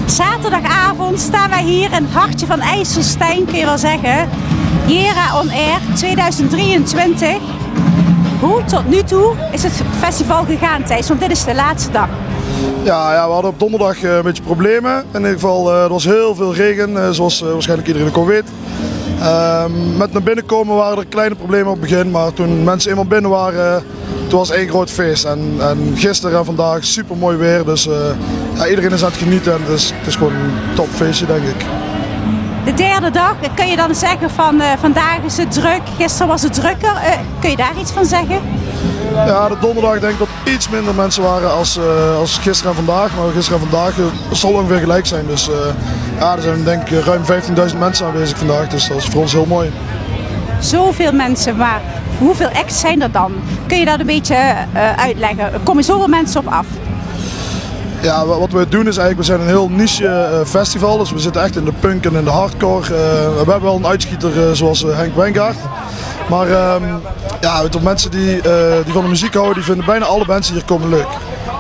Zaterdagavond staan wij hier in het hartje van IJsselstein, kun je wel zeggen. Jera On Air 2023. Hoe tot nu toe is het festival gegaan, Thijs? Want dit is de laatste dag. Ja, we hadden op donderdag een beetje problemen. In ieder geval, er was heel veel regen, zoals waarschijnlijk iedereen ook al weet. Met naar binnen komen waren er kleine problemen op het begin, maar toen mensen eenmaal binnen waren, toen was het één groot feest. En gisteren en vandaag super mooi weer, dus iedereen is aan het genieten en het is gewoon een topfeestje, denk ik. De derde dag, kun je dan zeggen van vandaag is het druk, gisteren was het drukker. Kun je daar iets van zeggen? Ja, de donderdag denk ik dat iets minder mensen waren als gisteren en vandaag. Maar gisteren en vandaag zal ongeveer gelijk zijn. Dus er zijn denk ik ruim 15.000 mensen aanwezig vandaag. Dus dat is voor ons heel mooi. Zoveel mensen, maar hoeveel acts zijn er dan? Kun je dat een beetje uitleggen? Er komen zoveel mensen op af? Ja, wat we doen is eigenlijk, we zijn een heel niche festival. Dus we zitten echt in de punk en in de hardcore. We hebben wel een uitschieter zoals Henk Wijngaard. Maar mensen die van de muziek houden, die vinden bijna alle mensen hier komen leuk.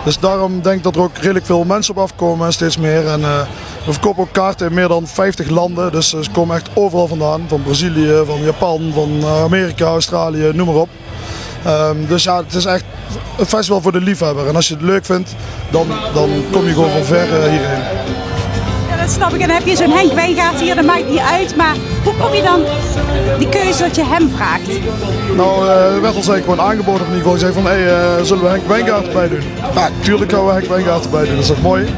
Dus daarom denk ik dat er ook redelijk veel mensen op afkomen en steeds meer. En we verkopen ook kaarten in meer dan 50 landen. Dus ze komen echt overal vandaan. Van Brazilië, van Japan, van Amerika, Australië, noem maar op. Dus ja, het is echt een festival voor de liefhebber. En als je het leuk vindt, dan kom je gewoon van ver hierheen. Dat snap ik. En dan heb je zo'n Henk Wijngaard hier, dat maakt niet uit. Maar hoe kom je dan die keuze dat je hem vraagt? Nou, er werd ons eigenlijk gewoon aangeboden in ieder geval. Ik zei van, zullen we Henk Wijngaard erbij doen? Ja, tuurlijk gaan we Henk Wijngaard erbij doen. Dat is toch mooi?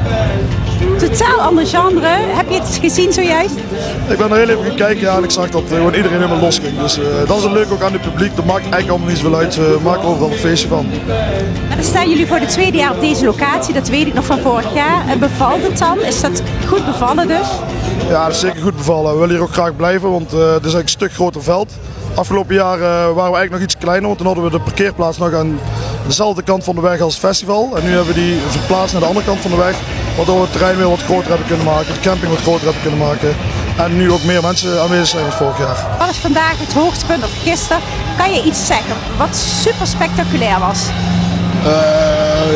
Totaal ander genre. Heb je het gezien zojuist? Ik ben er heel even gaan kijken en ik zag dat gewoon iedereen helemaal los ging. Dus dat is het leuk ook aan het publiek. Dat maakt eigenlijk allemaal niet zoveel uit. We maken overal een feestje van. En dan staan jullie voor de tweede jaar op deze locatie. Dat weet ik nog van vorig jaar. En bevalt het dan? Is dat goed bevallen dus? Ja, dat is zeker goed bevallen. We willen hier ook graag blijven, want het is eigenlijk een stuk groter veld. Afgelopen jaar waren we eigenlijk nog iets kleiner, want toen hadden we de parkeerplaats nog aan dezelfde kant van de weg als het festival. En nu hebben we die verplaatst naar de andere kant van de weg, waardoor we het terrein weer wat groter hebben kunnen maken, de camping wat groter hebben kunnen maken. En nu ook meer mensen aanwezig zijn dan vorig jaar. Wat is vandaag het hoogtepunt of gisteren? Kan je iets zeggen wat super spectaculair was?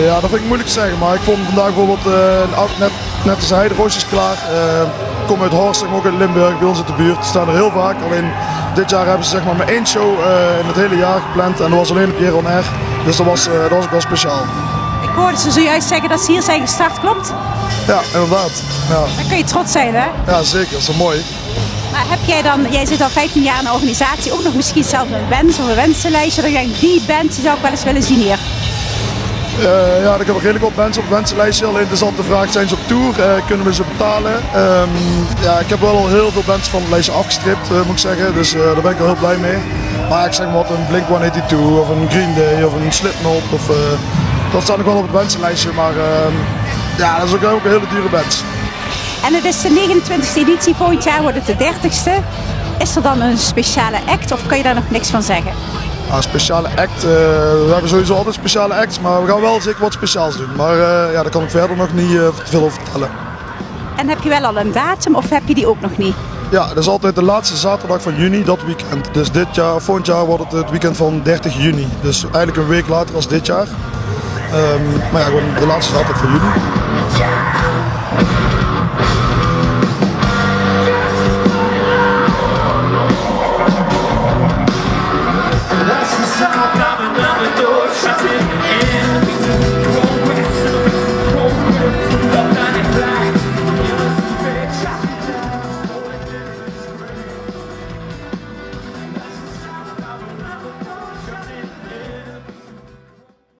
Ja, dat vind ik moeilijk te zeggen, maar ik vond vandaag bijvoorbeeld net als hij de roosjes klaar. Ik kom uit Horst, ook uit Limburg, bij ons in de buurt. Die staan er heel vaak. Alleen dit jaar hebben ze zeg maar één show in het hele jaar gepland en dat was alleen op Jera On Air. Dus dat was ook wel speciaal. Ik hoorde ze zojuist zeggen dat ze hier zijn gestart, klopt? Ja, inderdaad. Ja. Dan kun je trots zijn, hè? Ja, zeker. Dat is wel mooi. Maar heb jij dan, jij zit al 15 jaar in de organisatie, ook nog misschien zelf een wens of een wensenlijstje? Dat je denkt, die band die zou ik wel eens willen zien hier. Ja, ik heb ook redelijk wat bands op het wensenlijstje. Alleen is altijd de vraag, zijn ze op tour? Kunnen we ze betalen? Ik heb wel al heel veel bands van het lijstje afgestript, moet ik zeggen. Dus daar ben ik wel heel blij mee. Maar ik zeg maar wat, een Blink-182 of een Green Day of een Slipknot. Dat staat nog wel op het wensenlijstje, maar dat is ook een hele dure band. En het is de 29e editie, volgend jaar wordt het de 30ste. Is er dan een speciale act of kan je daar nog niks van zeggen? Een speciale act, we hebben sowieso altijd speciale acts, maar we gaan wel zeker wat speciaals doen. Maar daar kan ik verder nog niet veel over vertellen. En heb je wel al een datum of heb je die ook nog niet? Ja, dat is altijd de laatste zaterdag van juni, dat weekend. Dus volgend jaar wordt het weekend van 30 juni. Dus eigenlijk een week later als dit jaar. Maar ja, gewoon de laatste zaterdag van juni.